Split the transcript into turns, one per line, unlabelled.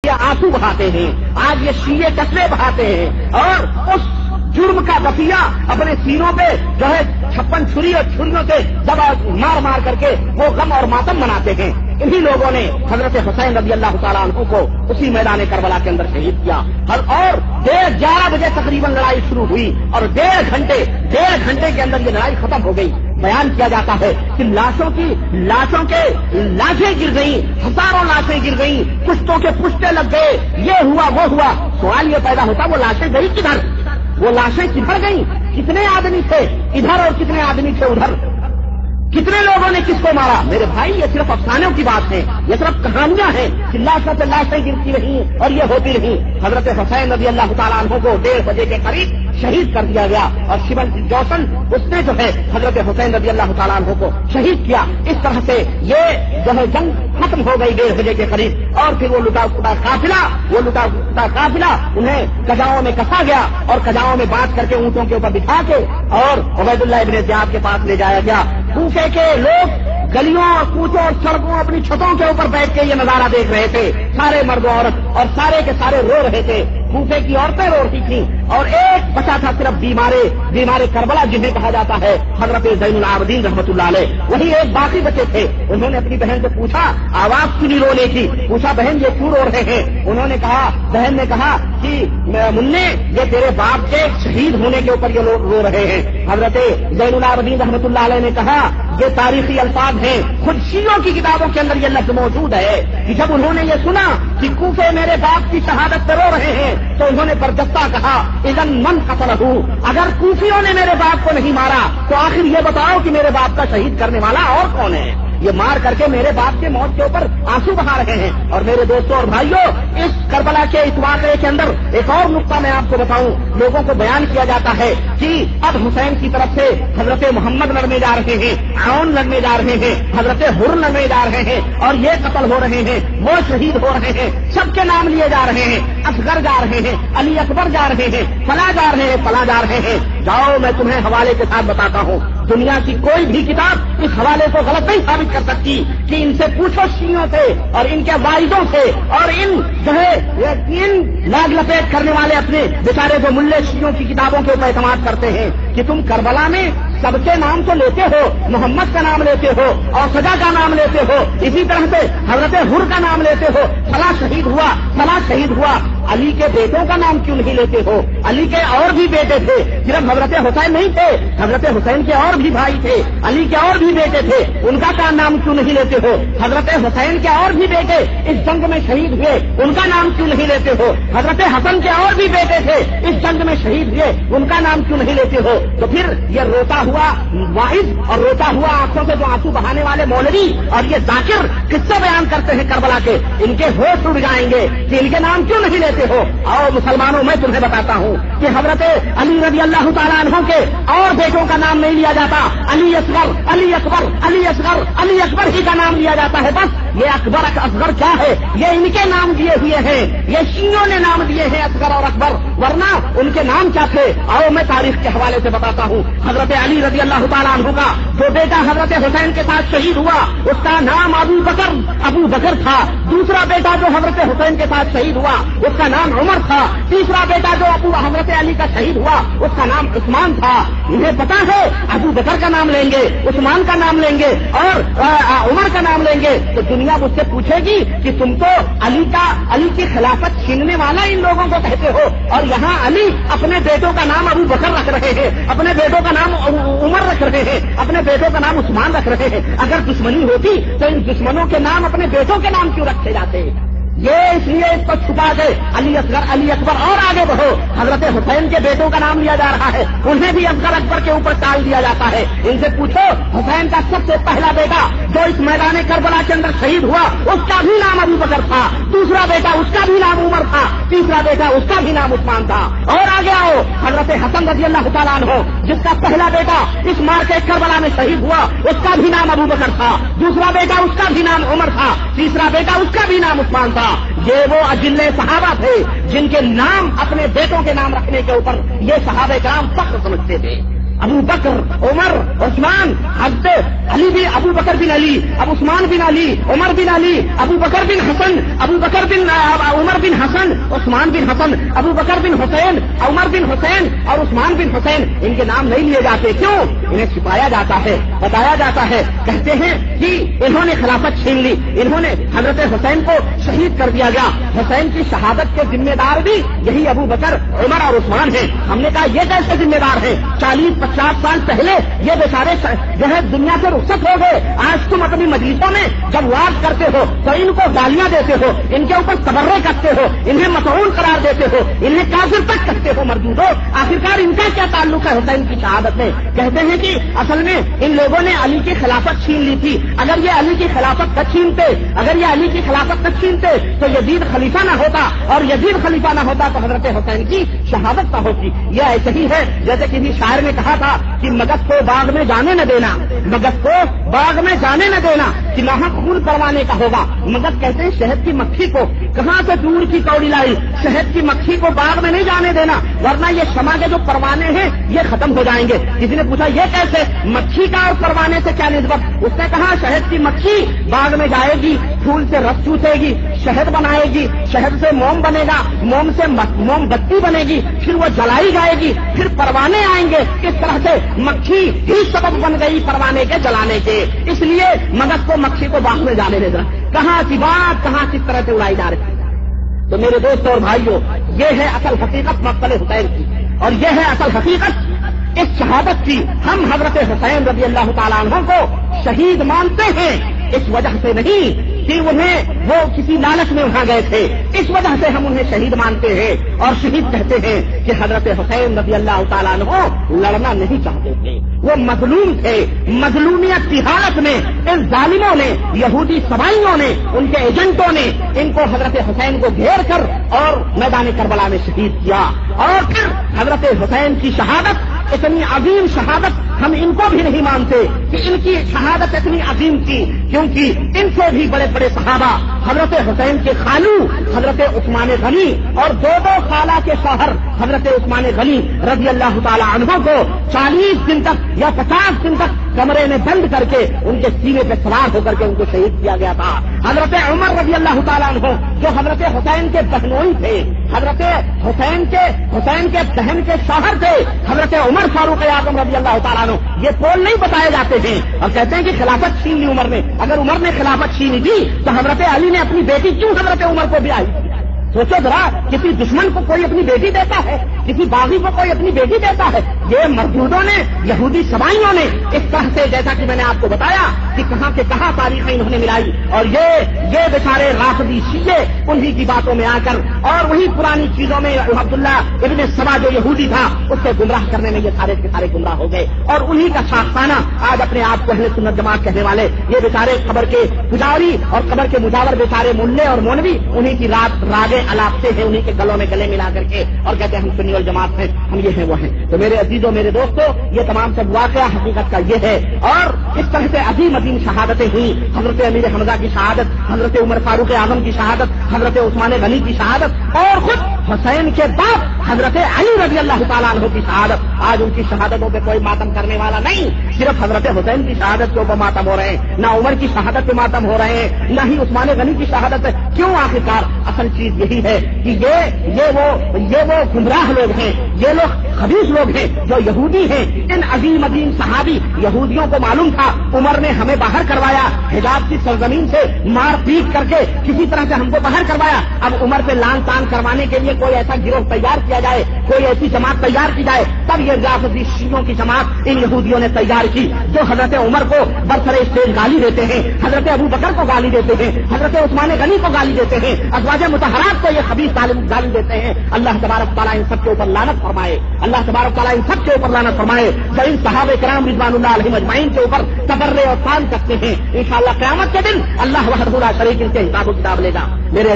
یہ آنسو بہاتے ہیں، آج یہ شیعے قطرے بہاتے ہیں اور اس جرم کا بقیہ اپنے سینوں پہ جو ہے 56 چھری اور چھریوں سے دبا مار مار کر کے وہ غم اور ماتم مناتے ہیں۔ انہی لوگوں نے حضرت حسین رضی اللہ تعالیٰ عنہ کو اسی میدان کربلا کے اندر شہید کیا اور 11:30 بجے تقریباً لڑائی شروع ہوئی اور 1.5 گھنٹے کے اندر یہ لڑائی ختم ہو گئی۔ بیان کیا جاتا ہے کہ لاشیں گر گئیں، ہزاروں لاشیں گر گئیں، پشتوں کے پشتے لگ گئے، یہ ہوا وہ ہوا۔ سوال یہ پیدا ہوتا وہ لاشیں گئی کدھر؟ وہ لاشیں کدھر گئیں؟ کتنے آدمی تھے ادھر اور کتنے آدمی تھے ادھر؟ کتنے لوگوں نے کس کو مارا؟ میرے بھائی یہ صرف افسانوں کی بات ہے، یہ صرف کہانیاں ہیں کہ لاشوں سے لاشیں گرتی رہی اور یہ ہوتی رہی۔ حضرت حسین رضی اللہ تعالیٰ عنہ کو 1:30 بجے کے قریب شہید کر دیا گیا اور شیون جوسن اس نے جو ہے حضرت حسین رضی اللہ تعالیٰ عنہ کو شہید کیا۔ اس طرح سے یہ جو ہے جنگ ختم ہو گئی 1:30 بجے کے قریب اور پھر وہ لٹا پٹا قافلہ انہیں کجاؤں میں کسا گیا اور کجاؤں میں بانٹ کر کے اونٹوں کے اوپر بٹھا کے اور عبید اللہ ابن زیاد کے پاس لے جایا گیا۔ کوفے کے لوگ گلیوں اور کوچوں اور سڑکوں اپنی چھتوں کے اوپر بیٹھ کے یہ نظارہ دیکھ رہے تھے، سارے مرد و عورت اور سارے کے سارے رو رہے تھے۔ کوفے کی عورتیں رو رہی تھیں اور ایک بچا تھا صرف بیمارے کربلا جنہیں کہا جاتا ہے حضرت زین العابدین رحمۃ اللہ علیہ، وہی ایک باقی بچے تھے۔ انہوں نے اپنی بہن سے پوچھا آواز کیوں نہیں رونے کی؟ پوچھا بہن یہ کیوں رو رہے ہیں؟ بہن نے کہا کہ مننے یہ تیرے باپ کے شہید ہونے کے اوپر یہ لوگ رو رہے ہیں۔ حضرت زین العابدین رحمۃ اللہ علیہ نے کہا یہ تاریخی الفاظ ہیں، خود شیعوں کی کتابوں کے اندر یہ لفظ موجود ہے کہ جب انہوں نے یہ سنا کہ کوفے میرے باپ کی شہادت سے رو رہے ہیں تو انہوں نے پردستہ کہا اذن من قتلہ، اگر کوفیوں نے میرے باپ کو نہیں مارا تو آخر یہ بتاؤ کہ میرے باپ کا شہید کرنے والا اور کون ہے؟ یہ مار کر کے میرے باپ کے موت کے اوپر آنسو بہا رہے ہیں۔ اور میرے دوستوں اور بھائیوں، اس کربلا کے اس واقعے کے اندر ایک اور نقطہ میں آپ کو بتاؤں۔ لوگوں کو بیان کیا جاتا ہے کہ اب حسین کی طرف سے حضرت محمد لڑنے جا رہے ہیں، عون لڑنے جا رہے ہیں، حضرت حر لڑنے جا رہے ہیں اور یہ قتل ہو رہے ہیں، وہ شہید ہو رہے ہیں، سب کے نام لیے جا رہے ہیں، اصغر جا رہے ہیں، علی اکبر جا رہے ہیں، فلاں جا رہے ہیں، فلاں جا رہے ہیں۔ جاؤ میں تمہیں حوالے کے ساتھ بتاتا ہوں، دنیا کی کوئی بھی کتاب اس حوالے کو غلط نہیں ثابت کر سکتی کہ ان سے پوچھو شیعوں سے اور ان کے واعظوں سے اور ان جو ہے ان لاگ لپیٹ کرنے والے اپنے بیچارے جو ملے شیعوں کی کتابوں کے اوپر اعتماد کرتے ہیں کہ تم کربلا میں سب کے نام تو لیتے ہو، محمد کا نام لیتے ہو اور سجا کا نام لیتے ہو، اسی طرح سے حضرت حر کا نام لیتے ہو، فلاں شہید ہوا فلاں شہید ہوا، علی کے بیٹوں کا نام کیوں نہیں لیتے ہو؟ علی کے اور بھی بیٹے تھے، صرف حضرت حسین نہیں تھے، حضرت حسین کے اور بھی بھائی تھے، علی کے اور بھی بیٹے تھے، ان کا نام کیوں نہیں لیتے ہو؟ حضرت حسین کے اور بھی بیٹے اس جنگ میں شہید ہوئے، ان کا نام کیوں نہیں لیتے ہو؟ حضرت حسن کے اور بھی بیٹے تھے اس جنگ میں شہید ہوئے، ان کا نام کیوں نہیں لیتے ہو؟ تو پھر یہ روتا ہوا واعظ اور روتا ہوا آنکھوں سے جو آنسو بہانے والے مولوی اور یہ ذاکر قصے بیان کرتے ہیں کربلا کے، ان کے ہوش اڑ جائیں گے کہ ان کے نام کیوں نہیں لیتے ہو؟ آؤ مسلمانوں، میں تمہیں بتاتا ہوں کہ حضرت علی رضی اللہ تعالیٰ عنہ کے اور بیٹوں کا نام نہیں لیا جاتا، علی اصغر، علی اکبر، علی اصغر، علی اکبر ہی کا نام لیا جاتا ہے بس۔ یہ اکبر اصغر کیا ہے؟ یہ ان کے نام دیے ہوئے ہیں، یہ شیعوں نے نام دیے ہیں اصغر اور اکبر، ورنہ ان کے نام کیا تھے؟ آؤ میں تاریخ کے حوالے سے بتاتا ہوں۔ حضرت علی رضی اللہ تعالیٰ عنہ کا جو بیٹا حضرت حسین کے ساتھ شہید ہوا اس کا نام ابو بکر تھا، دوسرا بیٹا جو حضرت حسین کے ساتھ شہید ہوا اس کا نام عمر تھا، تیسرا بیٹا جو حضرت علی کا شہید ہوا اس کا نام عثمان تھا۔ انہیں پتا ہے ابو بکر کا نام لیں گے، عثمان کا نام لیں گے اور عمر کا نام لیں گے تو دنیا مجھ سے پوچھے گی کہ تم تو علی کی خلافت چھیننے والا ان لوگوں کو کہتے ہو اور یہاں علی اپنے بیٹوں کا نام ابو بکر رکھ رہے ہیں، اپنے بیٹوں کا نام عمر رکھ رہے ہیں، اپنے بیٹوں کا نام عثمان رکھ رہے ہیں۔ اگر دشمنی ہوتی تو ان دشمنوں کے نام اپنے بیٹوں کے نام کیوں رکھے جاتے؟ یہ اس لیے اس کو چھپا دے علی اصغر علی اکبر، اور آگے بڑھو حضرت حسین کے بیٹوں کا نام لیا جا رہا ہے، انہیں بھی اصغر اکبر کے اوپر ٹال دیا جاتا ہے۔ ان سے پوچھو حسین کا سب سے پہلا بیٹا جو اس میدان کربلا کے اندر شہید ہوا اس کا بھی نام ابو بکر تھا، دوسرا بیٹا اس کا بھی نام عمر تھا، تیسرا بیٹا اس کا بھی نام عثمان تھا۔ اور آگے آؤ حضرت حسن رضی اللہ تعالیٰ عنہ جس کا پہلا بیٹا اس مارکے کربلا میں شہید ہوا اس کا بھی نام ابو بکر تھا، دوسرا بیٹا اس کا بھی نام عمر تھا، تیسرا بیٹا اس کا بھی نام عثمان تھا۔ یہ وہ اجلے صحابہ تھے جن کے نام اپنے بیٹوں کے نام رکھنے کے اوپر یہ صحابہ کرام فخر سمجھتے تھے۔ ابو بکر، عمر، عثمان، حضرت علی بھی، ابو بکر بن علی، اب عثمان بن علی، عمر بن علی، ابو بکر بن حسن، ابو بکر بن عمر بن حسن، عثمان بن حسن، ابو بکر بن حسین، عمر بن حسین اور عثمان بن حسین، ان کے نام نہیں لیے جاتے. کیوں؟ انہیں چھپایا جاتا ہے، بتایا جاتا ہے. کہتے ہیں کہ انہوں نے خلافت چھین لی، انہوں نے حضرت حسین کو شہید کر دیا گیا. حسین کی شہادت کے ذمہ دار بھی یہی ابو بکر، عمر اور عثمان ہیں. ہم نے کہا یہ کیسے ذمہ دار ہیں؟ 40-50 سال پہلے یہ بیچارے جو ہے دنیا سے رخصت ہو گئے. آج تم اپنی مجلسوں میں جب واز کرتے ہو تو ان کو گالیاں دیتے ہو، ان کے اوپر تبرے کرتے ہو، انہیں مطعون قرار دیتے ہو، انہیں کافر تک کہتے ہو. مردود ہو، آخرکار ان کا کیا تعلق ہے حسین کی شہادت میں؟ کہتے ہیں کہ اصل میں ان لوگوں نے علی کی خلافت چھین لی تھی. اگر یہ علی کی خلافت نہ چھینتے، اگر یہ علی کی خلافت نہ چھینتے تو یزید خلیفہ نہ ہوتا، اور یزید خلیفہ نہ ہوتا تو حضرت حسین کی شہادت نہ ہوتی. یہ ایسے ہی ہے جیسے کسی شاعر نے کہا تھا کہ مگس کو باغ میں جانے نہ دینا، مگس کو باغ میں جانے نہ دینا کہ وہاں خون پروانے کا ہوگا. مگس کہتے ہیں شہد کی مکھی کو، کہاں سے دور کی کوڑی لائی، شہد کی مکھی کو باغ میں نہیں جانے دینا ورنہ یہ شمع کے جو پروانے ہیں یہ ختم ہو جائیں گے. کسی نے پوچھا یہ کیسے؟ مکھی کا اور پروانے سے کیا نسبت؟ اس نے کہا شہد کی مکھی باغ میں جائے گی، پھول سے رس چوسے گی، شہد بنائے گی، شہد سے موم بنے گا، موم سے موم بتی بنے گی، پھر وہ جلائی جائے گی، پھر پروانے آئیں گے. اس طرح سے مکھی ہی سبب بن گئی پروانے کے جلانے کے. اس لیے مگس کو مکھی کو باغ میں جانے دے گا. کہاں کی بات کہاں کس طرح سے اڑائی جا رہی. تو میرے دوستوں اور بھائیوں، یہ ہے اصل حقیقت مقتل حسین کی، اور یہ ہے اصل حقیقت اس شہادت کی. ہم حضرت حسین رضی اللہ تعالیٰ عنہ کو شہید مانتے ہیں اس وجہ سے نہیں کہ انہیں وہ کسی لالچ میں وہاں گئے تھے، اس وجہ سے ہم انہیں شہید مانتے ہیں اور شہید کہتے ہیں کہ حضرت حسین رضی اللہ تعالیٰ عنہ لڑنا نہیں چاہتے تھے، وہ مظلوم تھے. مظلومیت کی حالت میں ان ظالموں نے، یہودی سبائیوں نے، ان کے ایجنٹوں نے ان کو حضرت حسین کو گھیر کر اور میدان کربلا میں شہید کیا. اور پھر حضرت حسین کی شہادت اتنی عظیم شہادت ہم ان کو بھی نہیں مانتے کہ ان کی شہادت اتنی عظیم تھی، کیونکہ ان سے بھی بڑے بڑے صحابہ حضرت حسین کے خالو حضرت عثمان غنی اور دو خالہ کے شوہر حضرت عثمان غنی رضی اللہ تعالی عنہ کو 40 دن تک یا 50 دن تک کمرے میں بند کر کے ان کے سینے پہ سوار ہو کر کے ان کو شہید کیا گیا تھا. حضرت عمر رضی اللہ تعالیٰ عنہ جو حضرت حسین کے بہنوئی تھے، حضرت حسین کے بہن کے شوہر تھے، حضرت عمر فاروق اعظم رضی اللہ تعالیٰ عنہ، یہ پول نہیں بتائے جاتے ہیں اور کہتے ہیں کہ خلافت چھین لی عمر نے. اگر عمر نے خلافت چھینی تھی تو حضرت علی نے اپنی بیٹی کیوں حضرت عمر کو بھی آئی؟ سوچو ذرا، کسی دشمن کو کوئی اپنی بیٹی دیتا ہے، کسی باغی کو کوئی اپنی بیٹی دیتا ہے؟ یہ مردودوں نے، یہودی سبائیوں نے اس طرح سے، جیسا کہ میں نے آپ کو بتایا کہ کہاں کے کہاں تاریخیں انہوں نے ملائی، اور یہ بیچارے رافضی شیعے انہی کی باتوں میں آ کر اور وہی پرانی چیزوں میں عبداللہ ابن سبا جو یہودی تھا اس سے گمراہ کرنے میں یہ سارے کے سارے گمراہ ہو گئے. اور انہی کا شاخانہ آج اپنے آپ کو اہل سنت جماعت کہنے والے یہ بیچارے قبر کے پجاری اور قبر کے مجاور بیچارے ملے اور مولوی انہی کی راگے الاپتے ہیں، انہی کے گلوں میں گلے ملا کر کے اور کہتے ہیں ہم سنی والجماعت ہیں، ہم یہ ہیں وہ ہیں. تو میرے عزیزوں، میرے دوستوں، یہ تمام سب واقعہ حقیقت کا یہ ہے. اور اس طرح سے عظیم عظیم شہادتیں ہوئی. حضرت امیر حمزہ کی شہادت، حضرت عمر فاروق اعظم کی شہادت، حضرت عثمان غنی کی شہادت، اور خود حسین کے باپ حضرت علی رضی اللہ تعالیٰ عنہ کی شہادت. آج ان کی شہادتوں پہ کوئی ماتم کرنے والا نہیں، صرف حضرت حسین کی شہادت کے اوپر ماتم ہو رہے ہیں، نہ عمر کی شہادت پہ ماتم ہو رہے ہیں، نہ ہی عثمان غنی کی شہادت. کیوں؟ آخرکار اصل چیز یہی ہے کہ یہ وہ گمراہ لوگ ہیں، یہ لوگ خبیث لوگ ہیں جو یہودی ہیں. ان عظیم عظیم صحابی یہودیوں کو معلوم تھا عمر نے ہمیں باہر کروایا، حجاز کی سرزمین سے مار پیٹ کر کے کسی طرح سے ہم کو باہر کروایا. اب عمر سے لان تان کروانے کے لیے کوئی ایسا گروہ تیار کیا جائے، کوئی ایسی جماعت تیار کی جائے. تب یہ رافضی شیعوں کی جماعت ان یہودیوں نے تیار کی جو حضرت عمر کو برسر اسٹیج گالی دیتے ہیں، حضرت ابو بکر کو گالی دیتے ہیں، حضرت عثمان غنی کو گالی دیتے ہیں، ازواج مطہرات کو یہ خبیث گالی دیتے ہیں. اللہ تبارک تعالیٰ ان سب کے اوپر لعنت فرمائے، اللہ تبارک تعالیٰ ان سب کے اوپر لعنت فرمائے جو ان صحابہ کرام رضوان اللہ علیہم اجمعین کے اوپر تبرئ اور تان کرتے ہیں. انشاءاللہ قیامت کے دن اللہ وحدہ لا شریک ان سے حساب و کتاب لے گا. میرے